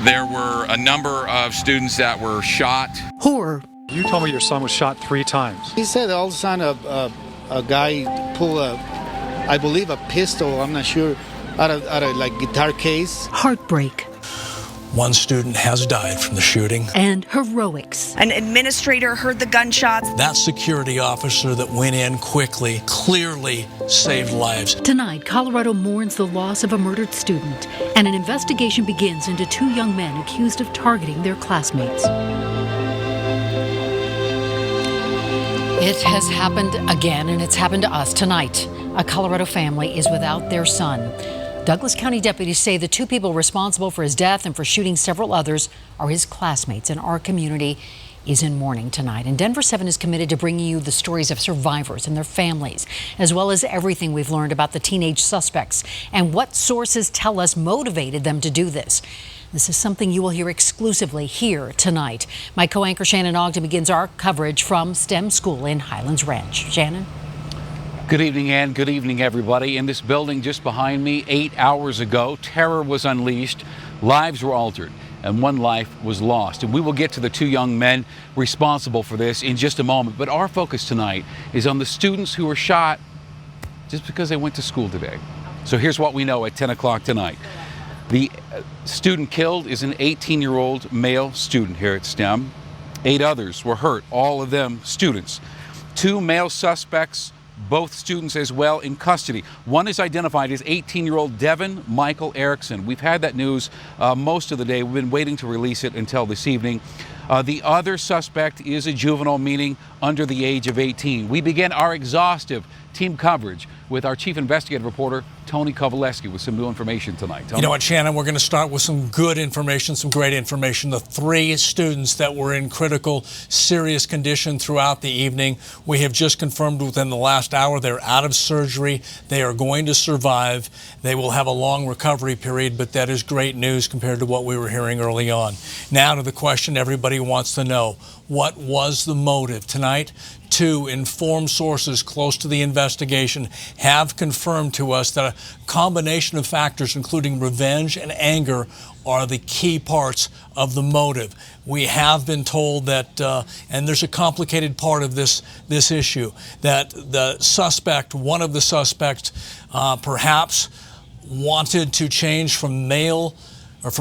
There were a number of students that were shot. Horror. You told me your son was shot 3 times. He said all of a sudden a guy pulled I believe a pistol, I'm not sure, out of like guitar case. Heartbreak. One student has died from the shooting. And heroics. An administrator heard the gunshots. That security officer that went in quickly clearly saved lives. Tonight, Colorado mourns the loss of a murdered student, and an investigation begins into 2 young men accused of targeting their classmates. It has happened again, and it's happened to us tonight. A Colorado family is without their son. Douglas County deputies say the 2 people responsible for his death and for shooting several others are his classmates, and our community is in mourning tonight. And Denver 7 is committed to bringing you the stories of survivors and their families, as well as everything we've learned about the teenage suspects and what sources tell us motivated them to do this. This is something you will hear exclusively here tonight. My co-anchor Shannon Ogden begins our coverage from STEM School in Highlands Ranch. Shannon? Good evening, Ann. Good evening, everybody. In this building just behind me, 8 hours ago, terror was unleashed, lives were altered, and 1 life was lost. And we will get to the 2 young men responsible for this in just a moment. But our focus tonight is on the students who were shot just because they went to school today. So here's what we know at 10 o'clock tonight. The student killed is an 18-year-old male student here at STEM. 8 others were hurt, all of them students. 2 male suspects, both students as well, in custody. One is identified as 18-year-old Devin Michael Erickson. We've had that news most of the day. We've been waiting to release it until this evening. The other suspect is a juvenile, meaning under the age of 18. We begin our exhaustive team coverage with our chief investigative reporter, Tony Kovaleski, with some new information tonight. Tony? You know what, Shannon, we're going to start with some good information, some great information. The 3 students that were in critical, serious condition throughout the evening, we have just confirmed within the last hour they're out of surgery. They are going to survive. They will have a long recovery period, but that is great news compared to what we were hearing early on. Now to the question everybody wants to know. What was the motive? Tonight, 2 informed sources close to the investigation have confirmed to us that a combination of factors, including revenge and anger, are the key parts of the motive. We have been told that, and there's a complicated part of this issue, that the suspect, one of the suspects, perhaps wanted to change from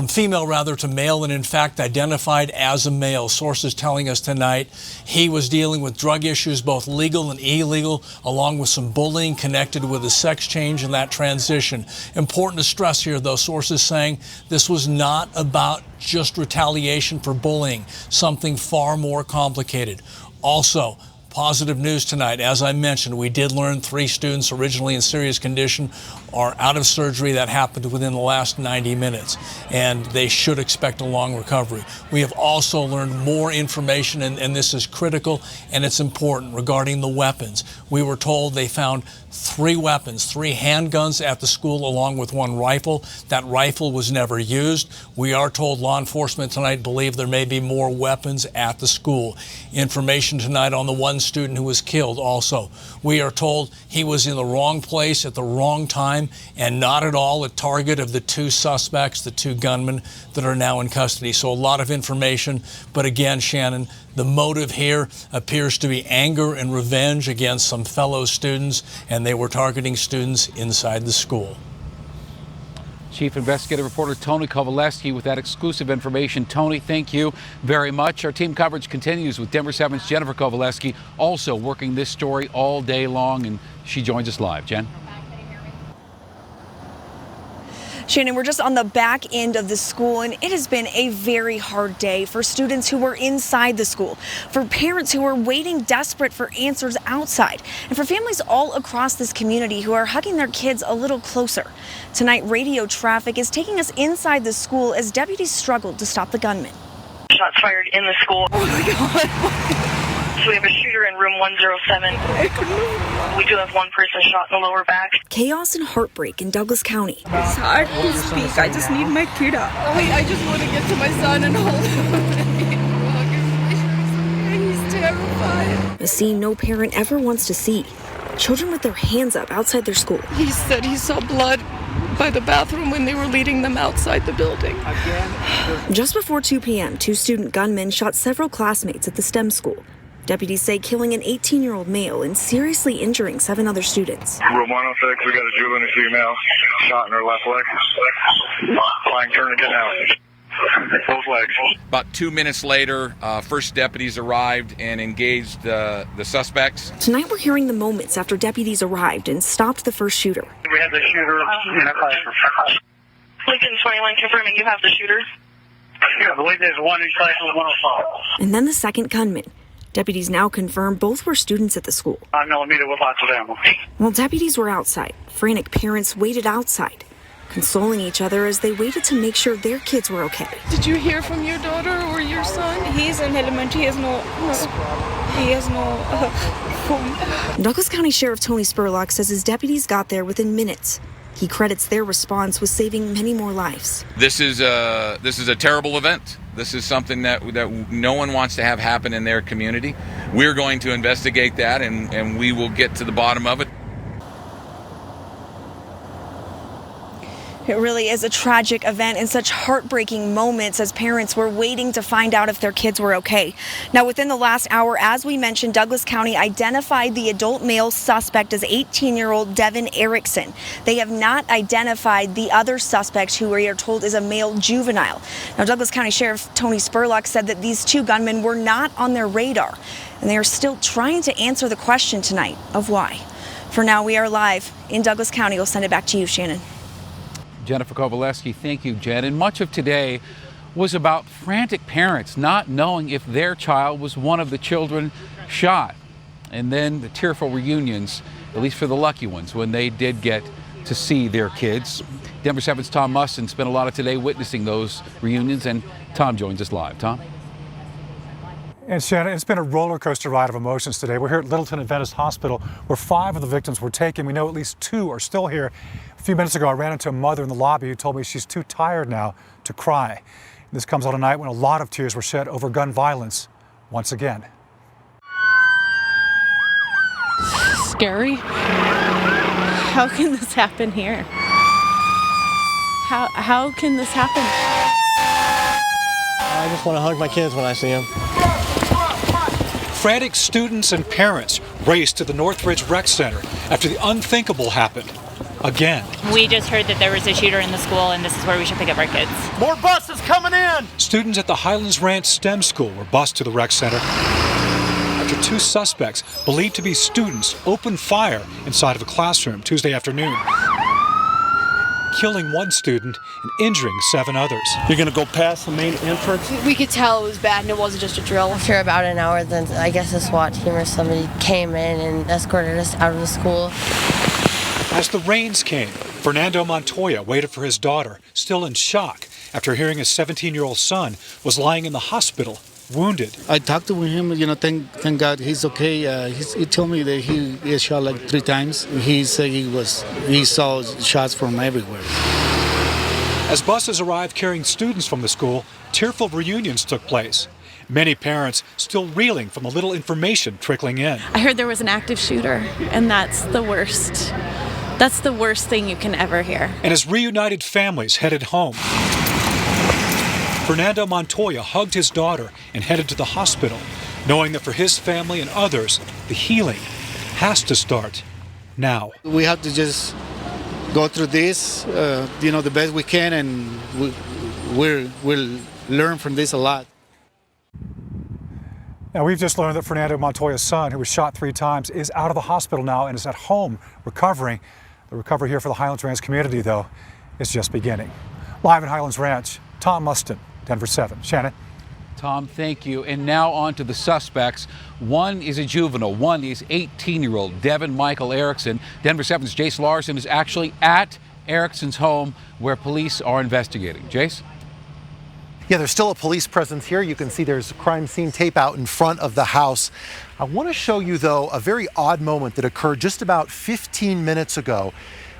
female rather to male, and in fact identified as a male. Sources telling us tonight he was dealing with drug issues, both legal and illegal, along with some bullying connected with a sex change in that transition. Important to stress here, though, sources saying this was not about just retaliation for bullying, something far more complicated. Also, positive news tonight. As I mentioned, we did learn 3 students originally in serious condition are out of surgery. That happened within the last 90 minutes, and they should expect a long recovery. We have also learned more information, and this is critical and it's important, regarding the weapons. We were told they found 3 weapons, 3 handguns at the school along with 1 rifle. That rifle was never used. We are told law enforcement tonight believe there may be more weapons at the school. Information tonight on the 1 student who was killed also. We are told he was in the wrong place at the wrong time and not at all a target of the 2 suspects, the 2 gunmen that are now in custody. So a lot of information, but again, Shannon, the motive here appears to be anger and revenge against some fellow students, and they were targeting students inside the school. Chief Investigative Reporter Tony Kovaleski with that exclusive information. Tony, thank you very much. Our team coverage continues with Denver 7's Jennifer Kovaleski, also working this story all day long, and she joins us live. Jen? Shannon, we're just on the back end of the school, and it has been a very hard day for students who were inside the school, for parents who are waiting desperate for answers outside, and for families all across this community who are hugging their kids a little closer. Tonight, radio traffic is taking us inside the school as deputies struggled to stop the gunman. Shots fired in the school. Oh my God. So we have a shooter in room 107. We do have 1 person shot in the lower back. Chaos and heartbreak in Douglas County. It's hard to speak. I just need my kid up. I just want to get to my son and hold him. He's terrified. A scene no parent ever wants to see. Children with their hands up outside their school. He said he saw blood by the bathroom when they were leading them outside the building. Just before 2 p.m., 2 student gunmen shot several classmates at the STEM school. Deputies say killing an 18-year-old male and seriously injuring 7 other students. Room 106, we got a juvenile female shot in her left leg. Flying tourniquet now. Both legs. About 2 minutes later, first deputies arrived and engaged the suspects. Tonight we're hearing the moments after deputies arrived and stopped the first shooter. We had the shooter in a classroom. Lincoln 21 confirming you have the shooter. Yeah, I believe there's one in classroom 105. And then the second gunman. Deputies now confirm both were students at the school. 9mm with lots of ammo. While deputies were outside, frantic parents waited outside, consoling each other as they waited to make sure their kids were okay. Did you hear from your daughter or your son? He's in elementary. He has no phone. Douglas County Sheriff Tony Spurlock says his deputies got there within minutes. He credits their response with saving many more lives. This is a terrible event. This is something that no one wants to have happen in their community. We're going to investigate that, and we will get to the bottom of it. It really is a tragic event and such heartbreaking moments as parents were waiting to find out if their kids were okay. Now, within the last hour, as we mentioned, Douglas County identified the adult male suspect as 18-year-old Devin Erickson. They have not identified the other suspect, who we are told is a male juvenile. Now, Douglas County Sheriff Tony Spurlock said that these 2 gunmen were not on their radar, and they are still trying to answer the question tonight of why. For now, we are live in Douglas County. We'll send it back to you, Shannon. Jennifer Kowaleski, thank you, Jen. And much of today was about frantic parents not knowing if their child was one of the children shot. And then the tearful reunions, at least for the lucky ones, when they did get to see their kids. Denver 7's Tom Mustin spent a lot of today witnessing those reunions, and Tom joins us live. Tom? And Shannon, it's been a roller coaster ride of emotions today. We're here at Littleton Adventist Hospital, where 5 of the victims were taken. We know at least 2 are still here. A few minutes ago, I ran into a mother in the lobby who told me she's too tired now to cry. This comes on a night when a lot of tears were shed over gun violence once again. Scary. How can this happen here? How can this happen? I just want to hug my kids when I see them. Frantic students and parents raced to the Northridge Rec Center after the unthinkable happened again. We just heard that there was a shooter in the school, and this is where we should pick up our kids. More buses coming in! Students at the Highlands Ranch STEM School were bused to the rec center after 2 suspects, believed to be students, opened fire inside of a classroom Tuesday afternoon, killing 1 student and injuring 7 others. You're going to go past the main entrance? We could tell it was bad and it wasn't just a drill. After about an hour, then I guess a SWAT team or somebody came in and escorted us out of the school. As the rains came, Fernando Montoya waited for his daughter, still in shock after hearing his 17-year-old son was lying in the hospital, wounded. I talked to him, thank God he's okay. He told me that he is shot like 3 times. He said he saw shots from everywhere. As buses arrived carrying students from the school, tearful reunions took place. Many parents still reeling from the little information trickling in. I heard there was an active shooter, and that's the worst. That's the worst thing you can ever hear. And as reunited families headed home, Fernando Montoya hugged his daughter and headed to the hospital, knowing that for his family and others, the healing has to start now. We have to just go through this, the best we can, and we'll learn from this a lot. Now, we've just learned that Fernando Montoya's son, who was shot 3 times, is out of the hospital now and is at home recovering. The recovery here for the Highlands Ranch community, though, is just beginning. Live in Highlands Ranch, Tom Mustin, Denver 7. Shannon. Tom, thank you. And now on to the suspects. One is a juvenile. One is 18-year-old Devin Michael Erickson. Denver 7's Jace Larson is actually at Erickson's home where police are investigating. Jace? Yeah, there's still a police presence here. You can see there's crime scene tape out in front of the house. I want to show you, though, a very odd moment that occurred just about 15 minutes ago.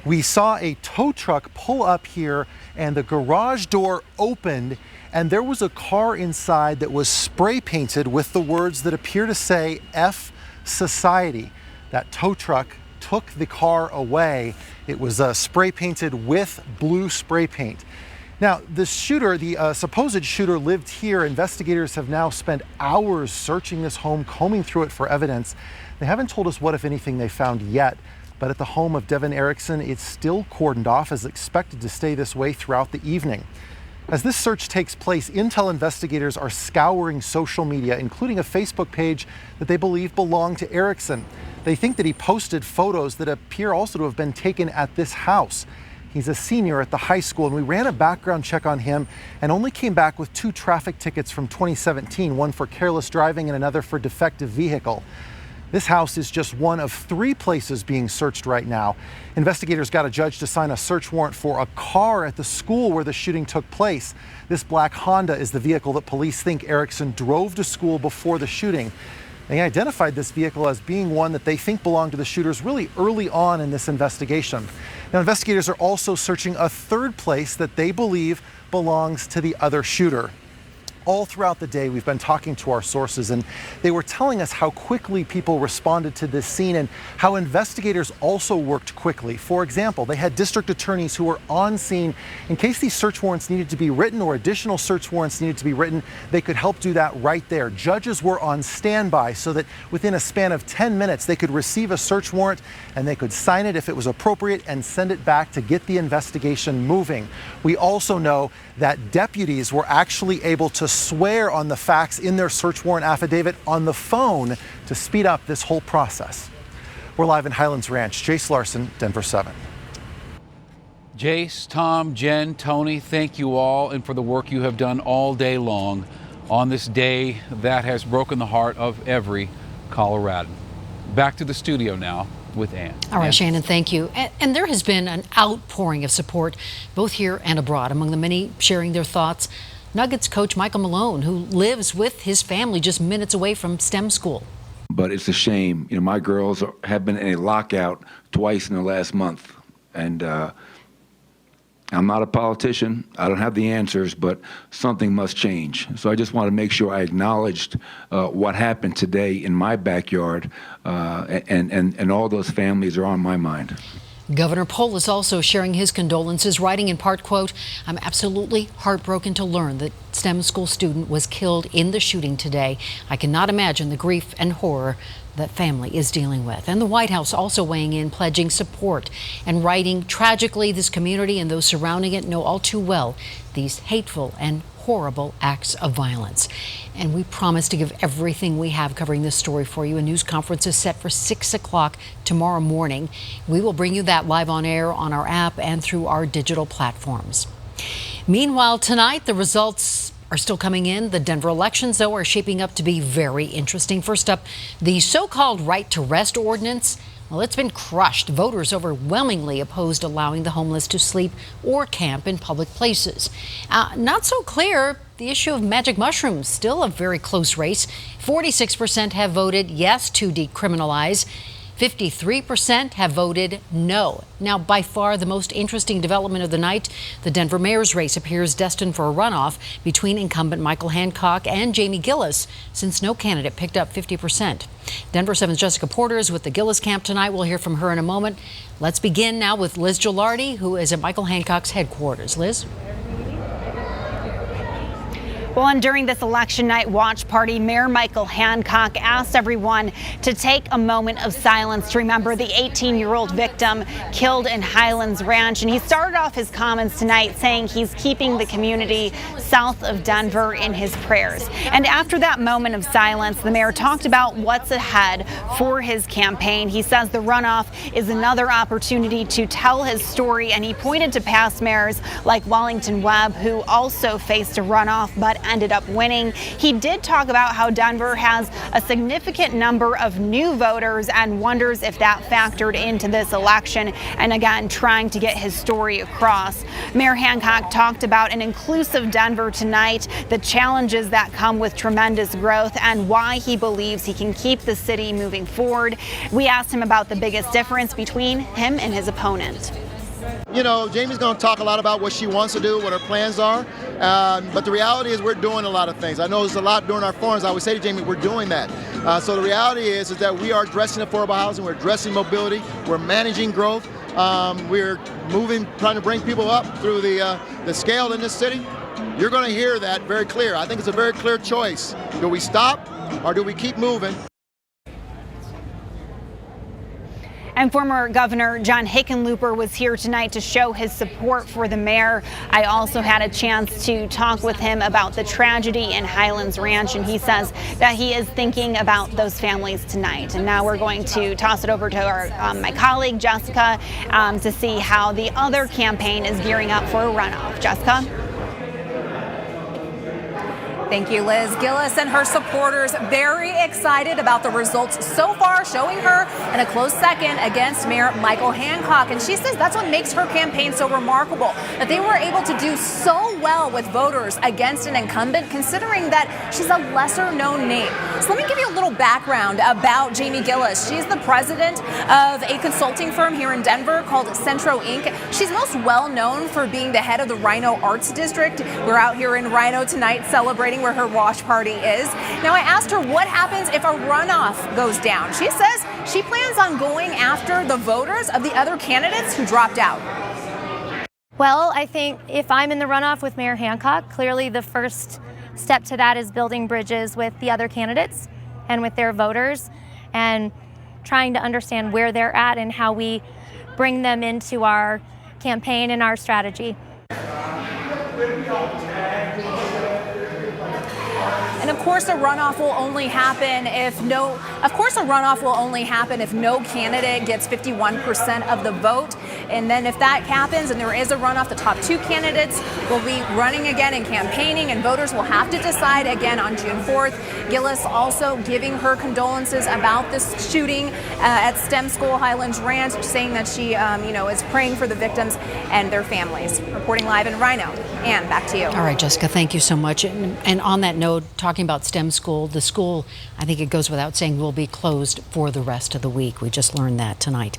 We saw a tow truck pull up here and the garage door opened, and there was a car inside that was spray painted with the words that appear to say F Society. That tow truck took the car away. It was spray painted with blue spray paint. Now, the shooter, the supposed shooter, lived here. Investigators have now spent hours searching this home, combing through it for evidence. They haven't told us what, if anything, they found yet. But at the home of Devin Erickson, it's still cordoned off, as expected to stay this way throughout the evening. As this search takes place, Intel investigators are scouring social media, including a Facebook page that they believe belonged to Erickson. They think that he posted photos that appear also to have been taken at this house. He's a senior at the high school, and we ran a background check on him and only came back with 2 traffic tickets from 2017, one for careless driving and another for defective vehicle. This house is just one of 3 places being searched right now. Investigators got a judge to sign a search warrant for a car at the school where the shooting took place. This black Honda is the vehicle that police think Erickson drove to school before the shooting. They identified this vehicle as being one that they think belonged to the shooters really early on in this investigation. Now, investigators are also searching a 3rd place that they believe belongs to the other shooter. All throughout the day, we've been talking to our sources, and they were telling us how quickly people responded to this scene and how investigators also worked quickly. For example, they had district attorneys who were on scene in case these search warrants needed to be written or additional search warrants needed to be written. They could help do that right there. Judges were on standby so that within a span of 10 minutes, they could receive a search warrant and they could sign it if it was appropriate and send it back to get the investigation moving. We also know that deputies were actually able to swear on the facts in their search warrant affidavit on the phone to speed up this whole process. We're live in Highlands Ranch. Jace Larson, Denver 7. Jace, Tom, Jen, Tony, thank you all and for the work you have done all day long on this day that has broken the heart of every Coloradan. Back to the studio now with Ann. All right, Shannon, thank you. And there has been an outpouring of support both here and abroad, among the many sharing their thoughts. Nuggets coach Michael Malone, who lives with his family just minutes away from STEM school. But it's a shame. You know, my girls have been in a lockout twice in the last month. And I'm not a politician. I don't have the answers, but something must change. So I just want to make sure I acknowledged what happened today in my backyard, and all those families are on my mind. Governor Polis also sharing his condolences, writing in part, quote, "I'm absolutely heartbroken to learn that STEM school student was killed in the shooting today. I cannot imagine the grief and horror that family is dealing with." And the White House also weighing in, pledging support and writing, "Tragically, this community and those surrounding it know all too well these hateful and horrible acts of violence." And we promise to give everything we have covering this story for you. A news conference is set for 6 o'clock tomorrow morning. We will bring you that live on air on our app and through our digital platforms. Meanwhile, tonight, the results are still coming in. The Denver elections, though, are shaping up to be very interesting. First up, the so-called right to rest ordinance. Well, it's been crushed. Voters overwhelmingly opposed allowing the homeless to sleep or camp in public places. Not so clear the issue of magic mushrooms, still a very close race. 46% have voted yes to decriminalize. 53% have voted no. Now, by far the most interesting development of the night, the Denver mayor's race appears destined for a runoff between incumbent Michael Hancock and Jamie Gillis, since no candidate picked up 50%. Denver 7's Jessica Porter is with the Gillis camp tonight. We'll hear from her in a moment. Let's begin now with Liz Gilardi, who is at Michael Hancock's headquarters. Liz? Well, and during this election night watch party, Mayor Michael Hancock asked everyone to take a moment of silence to remember the 18-year-old victim killed in Highlands Ranch. And he started off his comments tonight saying he's keeping the community south of Denver in his prayers. And after that moment of silence, the mayor talked about what's ahead for his campaign. He says the runoff is another opportunity to tell his story, and he pointed to past mayors like Wellington Webb, who also faced a runoff but ended up winning. He did talk about how Denver has a significant number of new voters and wonders if that factored into this election, and again, trying to get his story across. Mayor Hancock talked about an inclusive Denver tonight, the challenges that come with tremendous growth, and why he believes he can keep the city moving forward. We asked him about the biggest difference between him and his opponent. You know, Jamie's going to talk a lot about what she wants to do, what her plans are, but the reality is we're doing a lot of things. I know there's a lot during our forums. I would say to Jamie, we're doing that. So the reality is that we are addressing affordable housing, we're addressing mobility, we're managing growth, we're moving, trying to bring people up through the scale in this city. You're going to hear that very clear. I think it's a very clear choice. Do we stop or do we keep moving? And former Governor John Hickenlooper was here tonight to show his support for the mayor. I also had a chance to talk with him about the tragedy in Highlands Ranch, and he says that he is thinking about those families tonight. And now we're going to toss it over to our my colleague Jessica to see how the other campaign is gearing up for a runoff. Jessica? Thank you, Liz. Gillis and her supporters very excited about the results so far, showing her in a close second against Mayor Michael Hancock. And she says that's what makes her campaign so remarkable, that they were able to do so well with voters against an incumbent, considering that she's a lesser known name. So let me give you a little background about Jamie Gillis. She's the president of a consulting firm here in Denver called Centro Inc. She's most well known for being the head of the Rhino Arts District. We're out here in Rhino tonight celebrating where her watch party is. Now, I asked her what happens if a runoff goes down. She says she plans on going after the voters of the other candidates who dropped out. Well, I think if I'm in the runoff with Mayor Hancock, clearly the first step to that is building bridges with the other candidates and with their voters and trying to understand where they're at and how we bring them into our campaign and our strategy. And of course, a runoff will only happen if no candidate gets 51% of the vote. And then if that happens and there is a runoff, the top two candidates will be running again and campaigning, and voters will have to decide again on June 4th. Gillis also giving her condolences about this shooting at STEM School Highlands Ranch, saying that she is praying for the victims and their families. Reporting live in Rhino. Ann, back to you. All right, Jessica, thank you so much. And on that note, talking about STEM School, the school, I think it goes without saying, will be closed for the rest of the week. We just learned that tonight.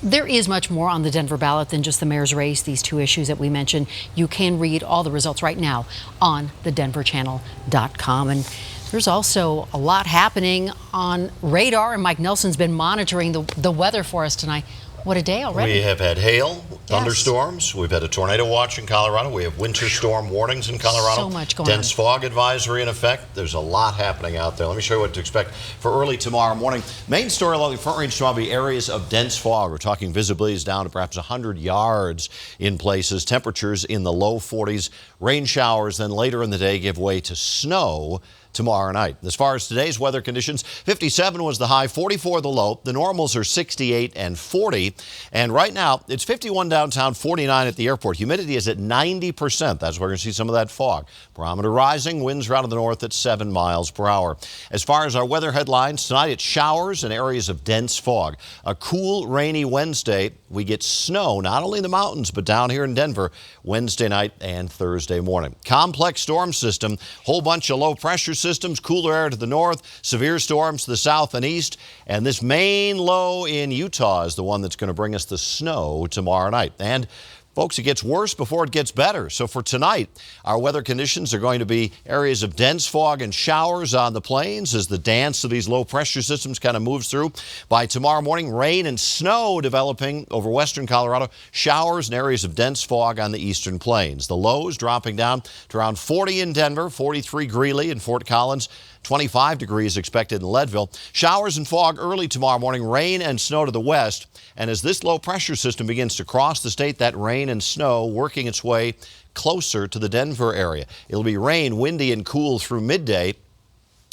There is much more on the Denver ballot than just the mayor's race, these two issues that we mentioned. You can read all the results right now on thedenverchannel.com. And there's also a lot happening on radar, and Mike Nelson's been monitoring the weather for us tonight. What a day already. We have had hail, thunderstorms. We've had a tornado watch in Colorado. We have winter storm warnings in Colorado. So much going on. Dense fog advisory in effect. There's a lot happening out there. Let me show you what to expect for early tomorrow morning. Main story along the Front Range tomorrow will be areas of dense fog. We're talking visibilities down to perhaps 100 yards in places. Temperatures in the low 40s. Rain showers then later in the day give way to snow tomorrow night. As far as today's weather conditions, 57 was the high, 44 the low. The normals are 68 and 40. And right now, it's 51 downtown, 49 at the airport. Humidity is at 90%. That's where we're going to see some of that fog. Barometer rising, winds around to the north at 7 miles per hour. As far as our weather headlines, tonight it's showers and areas of dense fog. A cool, rainy Wednesday. We get snow, not only in the mountains, but down here in Denver, Wednesday night and Thursday morning. Complex storm system, whole bunch of low pressure systems, cooler air to the north, severe storms to the south and east, and this main low in Utah is the one that's going to bring us the snow tomorrow night. And folks, it gets worse before it gets better. So for tonight, our weather conditions are going to be areas of dense fog and showers on the plains as the dance of these low pressure systems kind of moves through. By tomorrow morning, rain and snow developing over western Colorado, showers and areas of dense fog on the eastern plains. The lows dropping down to around 40 in Denver, 43 Greeley and Fort Collins, 25 degrees expected in Leadville. Showers and fog early tomorrow morning, rain and snow to the west. And as this low pressure system begins to cross the state, that rain and snow working its way closer to the Denver area. It'll be rain, windy and cool through midday.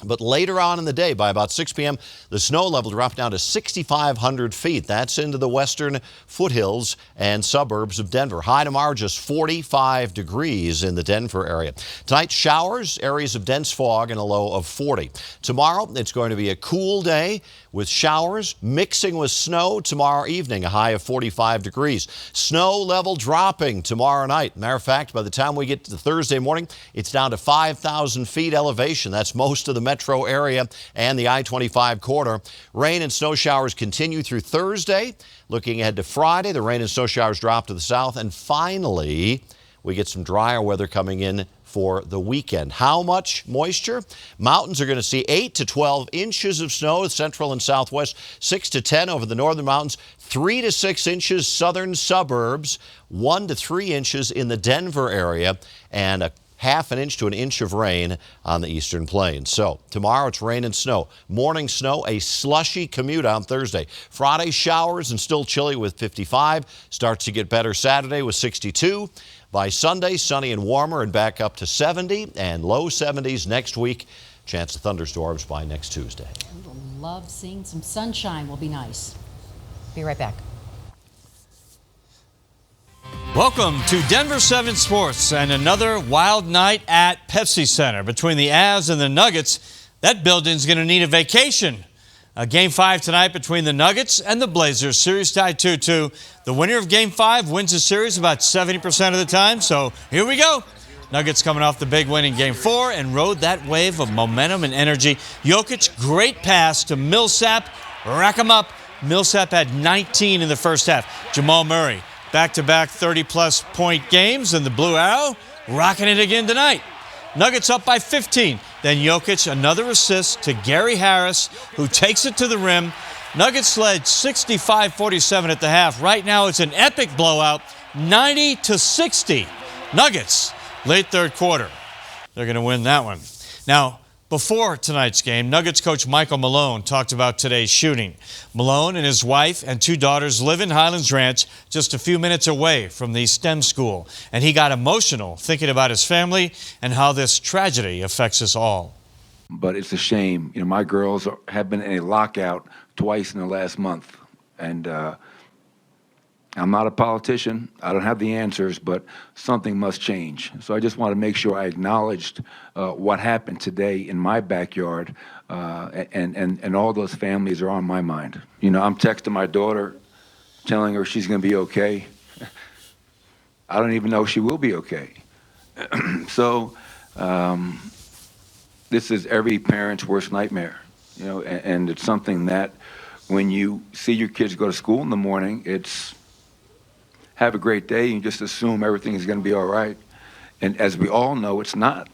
But later on in the day, by about 6 p.m., the snow level dropped down to 6,500 feet. That's into the western foothills and suburbs of Denver. High tomorrow, just 45 degrees in the Denver area. Tonight, showers, areas of dense fog, and a low of 40. Tomorrow, it's going to be a cool day with showers mixing with snow tomorrow evening, a high of 45 degrees. Snow level dropping tomorrow night. Matter of fact, by the time we get to Thursday morning, it's down to 5,000 feet elevation. That's most of the metro area and the I-25 corridor. Rain and snow showers continue through Thursday. Looking ahead to Friday, the rain and snow showers drop to the south. And finally, we get some drier weather coming in for the weekend. How much moisture? Mountains are going to see 8 to 12 inches of snow, central and southwest, 6 to 10 over the northern mountains, 3 to 6 inches southern suburbs, 1 to 3 inches in the Denver area, and a half an inch to an inch of rain on the eastern plains. So tomorrow it's rain and snow. Morning snow, a slushy commute on Thursday. Friday showers and still chilly with 55. Starts to get better Saturday with 62. By Sunday, sunny and warmer and back up to 70 and low 70s next week. Chance of thunderstorms by next Tuesday. We'll love seeing some sunshine. Will be nice. Be right back. Welcome to Denver 7 Sports and another wild night at Pepsi Center between the Avs and the Nuggets. That building's going to need a vacation. Game 5 tonight between the Nuggets and the Blazers. Series tied 2-2. The winner of Game 5 wins the series about 70% of the time. So here we go. Nuggets coming off the big win in Game 4 and rode that wave of momentum and energy. Jokic, great pass to Millsap. Rack him up. Millsap had 19 in the first half. Jamal Murray, back-to-back 30-plus point games, and the Blue Arrow rocking it again tonight. Nuggets up by 15. Then Jokic, another assist to Gary Harris, who takes it to the rim. Nuggets led 65-47 at the half. Right now it's an epic blowout, 90-60. Nuggets, late third quarter. They're going to win that one. Now, before tonight's game, Nuggets coach Michael Malone talked about today's shooting. Malone and his wife and 2 daughters live in Highlands Ranch, just a few minutes away from the STEM school. And he got emotional thinking about his family and how this tragedy affects us all. But it's a shame. You know, my girls have been in a lockout twice in the last month. And I'm not a politician. I don't have the answers, but something must change. So I just want to make sure I acknowledged what happened today in my backyard, and all those families are on my mind. You know, I'm texting my daughter, telling her she's going to be okay. I don't even know if she will be okay. So this is every parent's worst nightmare, you know, and it's something that when you see your kids go to school in the morning, it's have a great day, and you just assume everything is going to be all right. And as we all know, it's not.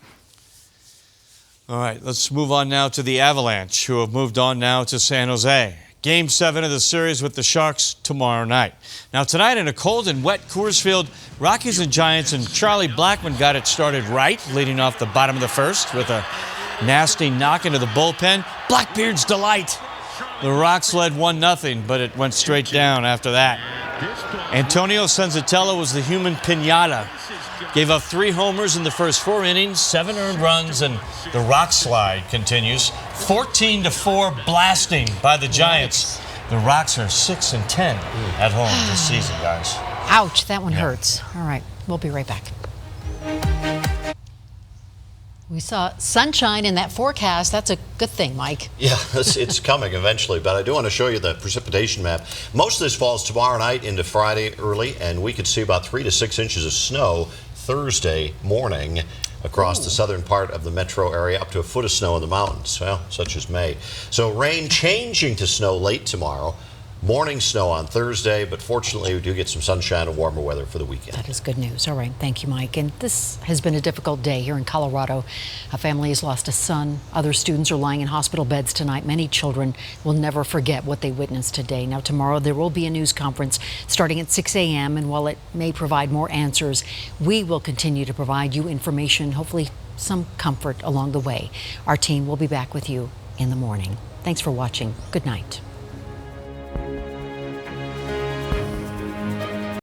All right, let's move on now to the Avalanche, who have moved on now to San Jose. Game 7 of the series with the Sharks tomorrow night. Now tonight in a cold and wet Coors Field, Rockies and Giants, and Charlie Blackmon got it started right, leading off the bottom of the first with a nasty knock into the bullpen. Blackbeard's delight. The Rocks led 1-0, but it went straight down after that. Antonio Senzatella was the human piñata. Gave up 3 homers in the first 4 innings, 7 earned runs, and the rock slide continues. 14-4 blasting by the Giants. The Rocks are 6-10 at home this season, guys. Ouch, that one hurts. All right, we'll be right back. We saw sunshine in that forecast. That's a good thing, Mike. Yeah, it's coming eventually, but I do want to show you the precipitation map. Most of this falls tomorrow night into Friday early, and we could see about 3 to 6 inches of snow Thursday morning across the southern part of the metro area, up to a foot of snow in the mountains, well, such as May. So rain changing to snow late tomorrow. Morning snow on Thursday, but fortunately we do get some sunshine and warmer weather for the weekend. That is good news. All right, thank you, Mike. And this has been a difficult day here in Colorado. A family has lost a son. Other students are lying in hospital beds tonight. Many children will never forget what they witnessed today. Now, tomorrow there will be a news conference starting at 6 a.m. And while it may provide more answers, we will continue to provide you information, hopefully some comfort along the way. Our team will be back with you in the morning. Thanks for watching. Good night.